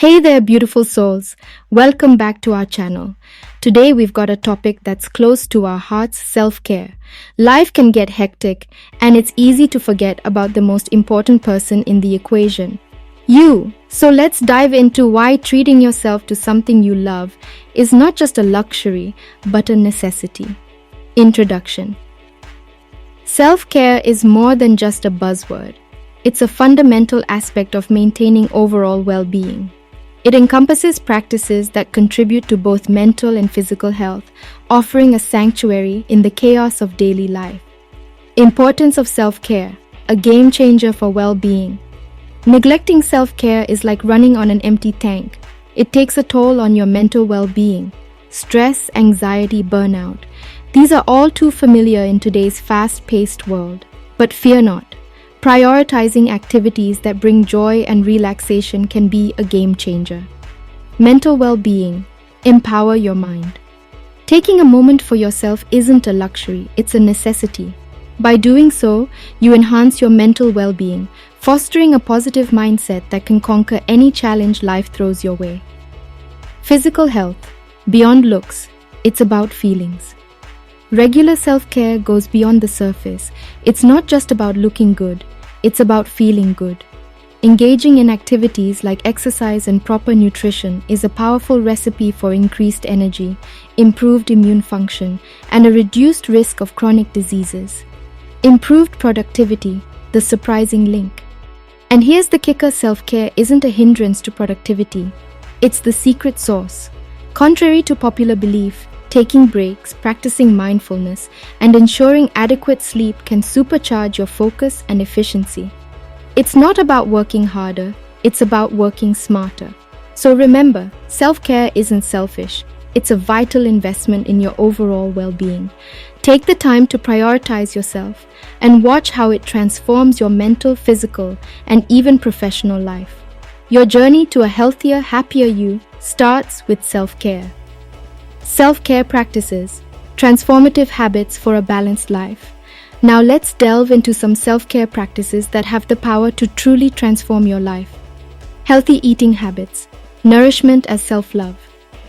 Hey there, beautiful souls. Welcome back to our channel. Today, we've got a topic that's close to our hearts: self-care. Life can get hectic, and it's easy to forget about the most important person in the equation: you. So let's dive into why treating yourself to something you love is not just a luxury, but a necessity. Introduction. Self-care is more than just a buzzword. It's a fundamental aspect of maintaining overall well-being. It encompasses practices that contribute to both mental and physical health, offering a sanctuary in the chaos of daily life. Importance of self-care, a game changer for well-being. Neglecting self-care is like running on an empty tank. It takes a toll on your mental well-being. Stress, anxiety, burnout. These are all too familiar in today's fast-paced world. But fear not. Prioritizing activities that bring joy and relaxation can be a game changer. Mental well-being. Empower your mind. Taking a moment for yourself isn't a luxury, it's a necessity. By doing so, you enhance your mental well-being, fostering a positive mindset that can conquer any challenge life throws your way. Physical health. Beyond looks, it's about feelings. Regular self-care goes beyond the surface. It's not just about looking good, it's about feeling good. Engaging in activities like exercise and proper nutrition is a powerful recipe for increased energy, improved immune function, and a reduced risk of chronic diseases. Improved productivity, the surprising link. And here's the kicker: self-care isn't a hindrance to productivity. It's the secret sauce. Contrary to popular belief, taking breaks, practicing mindfulness, and ensuring adequate sleep can supercharge your focus and efficiency. It's not about working harder, it's about working smarter. So remember, self-care isn't selfish. It's a vital investment in your overall well-being. Take the time to prioritize yourself and watch how it transforms your mental, physical, and even professional life. Your journey to a healthier, happier you starts with self-care. Self-care practices, transformative habits for a balanced life. Now let's delve into some self-care practices that have the power to truly transform your life. Healthy eating habits, nourishment as self-love.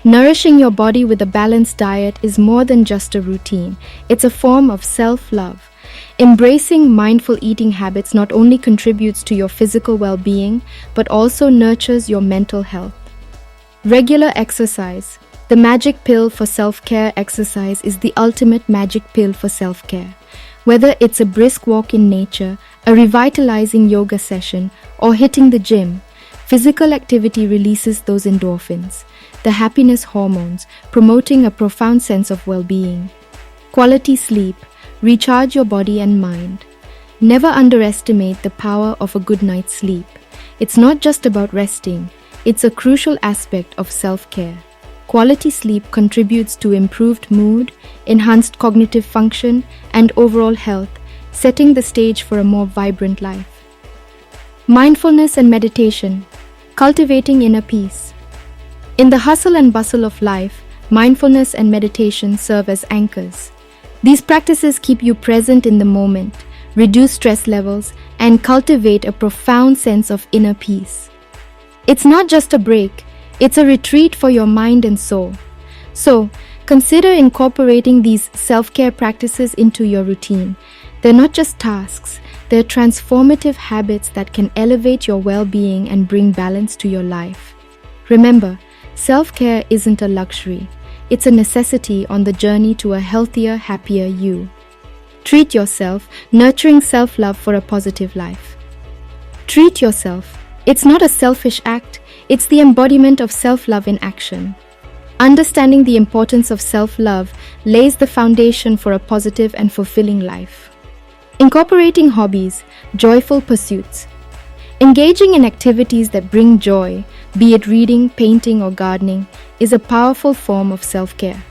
Nourishing your body with a balanced diet is more than just a routine. It's a form of self-love. Embracing mindful eating habits not only contributes to your physical well-being, but also nurtures your mental health. Regular exercise. The magic pill for self-care. Exercise is the ultimate magic pill for self-care. Whether it's a brisk walk in nature, a revitalizing yoga session, or hitting the gym, physical activity releases those endorphins, the happiness hormones, promoting a profound sense of well-being. Quality sleep. Recharge your body and mind. Never underestimate the power of a good night's sleep. It's not just about resting, it's a crucial aspect of self-care. Quality sleep contributes to improved mood, enhanced cognitive function, and overall health, setting the stage for a more vibrant life. Mindfulness and meditation. Cultivating inner peace. In the hustle and bustle of life, mindfulness and meditation serve as anchors. These practices keep you present in the moment, reduce stress levels, and cultivate a profound sense of inner peace. It's not just a break, it's a retreat for your mind and soul. So, consider incorporating these self-care practices into your routine. They're not just tasks, they're transformative habits that can elevate your well-being and bring balance to your life. Remember, self-care isn't a luxury. It's a necessity on the journey to a healthier, happier you. Treat yourself, nurturing self-love for a positive life. Treat yourself. It's not a selfish act, it's the embodiment of self-love in action. Understanding the importance of self-love lays the foundation for a positive and fulfilling life. Incorporating hobbies, joyful pursuits. Engaging in activities that bring joy, be it reading, painting, or gardening, is a powerful form of self-care.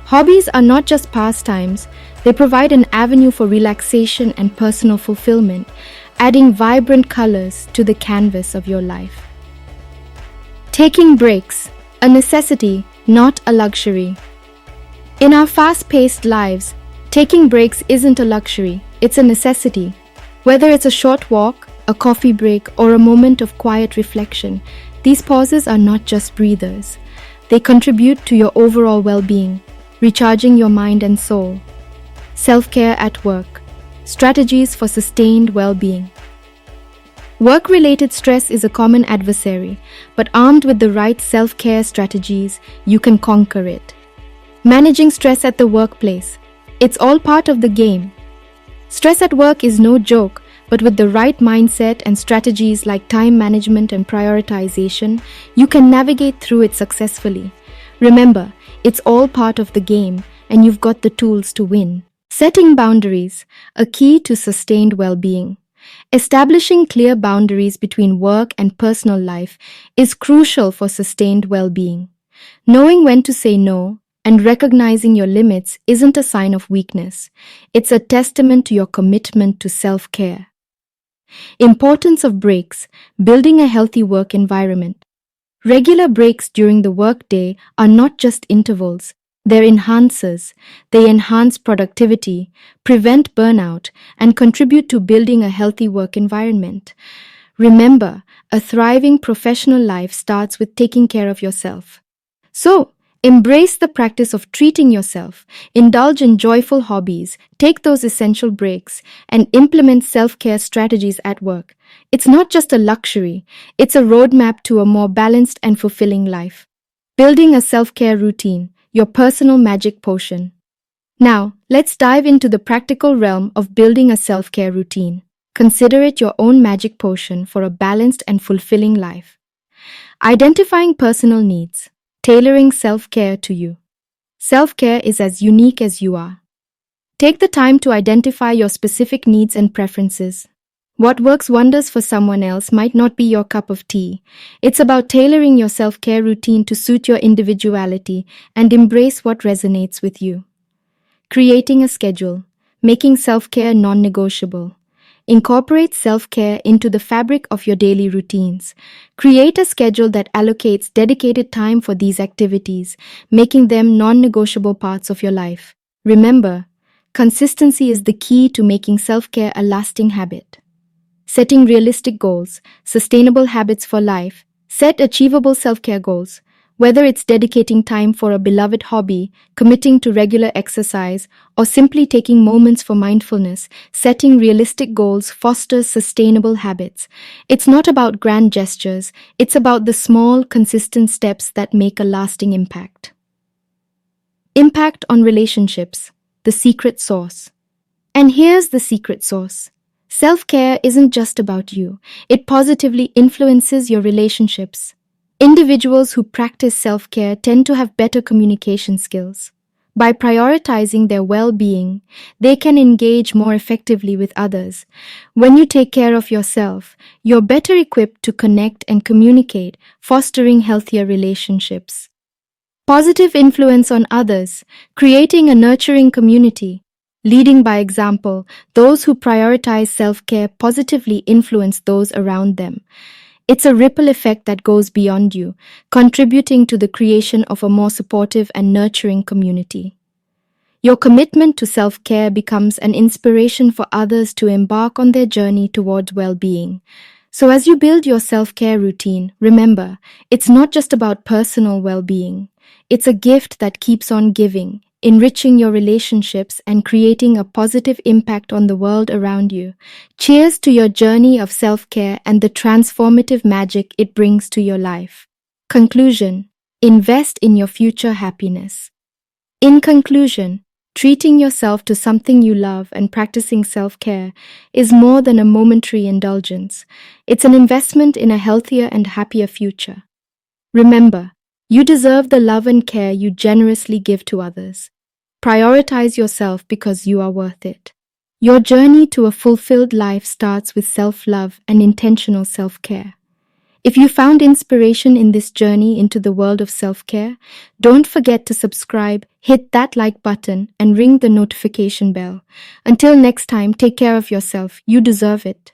Hobbies are not just pastimes, they provide an avenue for relaxation and personal fulfillment, adding vibrant colors to the canvas of your life. Taking breaks, a necessity, not a luxury. In our fast-paced lives, taking breaks isn't a luxury, it's a necessity. Whether it's a short walk, a coffee break, or a moment of quiet reflection, These pauses are not just breathers. They contribute to your overall well-being, recharging your mind and soul. Self-care at work. Strategies for sustained well-being. Work-related stress is a common adversary, but armed with the right self-care strategies, you can conquer it. Managing stress at the workplace. It's all part of the game. Stress at work is no joke, but with the right mindset and strategies like time management and prioritization, you can navigate through it successfully. Remember, it's all part of the game, and you've got the tools to win. Setting boundaries, a key to sustained well-being. Establishing clear boundaries between work and personal life is crucial for sustained well-being. Knowing when to say no and recognizing your limits isn't a sign of weakness. It's a testament to your commitment to self-care. Importance of breaks, building a healthy work environment. Regular breaks during the workday are not just intervals, they're enhancers. They enhance productivity, prevent burnout, and contribute to building a healthy work environment. Remember, a thriving professional life starts with taking care of yourself. So, embrace the practice of treating yourself, indulge in joyful hobbies, take those essential breaks, and implement self-care strategies at work. It's not just a luxury, it's a roadmap to a more balanced and fulfilling life. Building a self-care routine, your personal magic potion. Now, let's dive into the practical realm of building a self-care routine. Consider it your own magic potion for a balanced and fulfilling life. Identifying personal needs. Tailoring self-care to you. Self-care is as unique as you are. Take the time to identify your specific needs and preferences. What works wonders for someone else might not be your cup of tea. It's about tailoring your self-care routine to suit your individuality and embrace what resonates with you. Creating a schedule. Making self-care non-negotiable. Incorporate self-care into the fabric of your daily routines. Create a schedule that allocates dedicated time for these activities, making them non-negotiable parts of your life. Remember, consistency is the key to making self-care a lasting habit. Setting realistic goals, sustainable habits for life. Set achievable self-care goals. Whether it's dedicating time for a beloved hobby, committing to regular exercise, or simply taking moments for mindfulness, setting realistic goals fosters sustainable habits. It's not about grand gestures, it's about the small, consistent steps that make a lasting impact. Impact on relationships, the secret sauce. And here's the secret sauce. Self-care isn't just about you. It positively influences your relationships. Individuals who practice self-care tend to have better communication skills. By prioritizing their well-being, they can engage more effectively with others. When you take care of yourself, you're better equipped to connect and communicate, fostering healthier relationships. Positive influence on others, creating a nurturing community. Leading by example, those who prioritize self-care positively influence those around them. It's a ripple effect that goes beyond you, contributing to the creation of a more supportive and nurturing community. Your commitment to self-care becomes an inspiration for others to embark on their journey towards well-being. So as you build your self-care routine, remember, it's not just about personal well-being. It's a gift that keeps on giving, enriching your relationships and creating a positive impact on the world around you. Cheers to your journey of self-care and the transformative magic it brings to your life. Conclusion: invest in your future happiness. In conclusion, treating yourself to something you love and practicing self-care is more than a momentary indulgence. It's an investment in a healthier and happier future. Remember, you deserve the love and care you generously give to others. Prioritize yourself because you are worth it. Your journey to a fulfilled life starts with self-love and intentional self-care. If you found inspiration in this journey into the world of self-care, don't forget to subscribe, hit that like button, and ring the notification bell. Until next time, take care of yourself. You deserve it.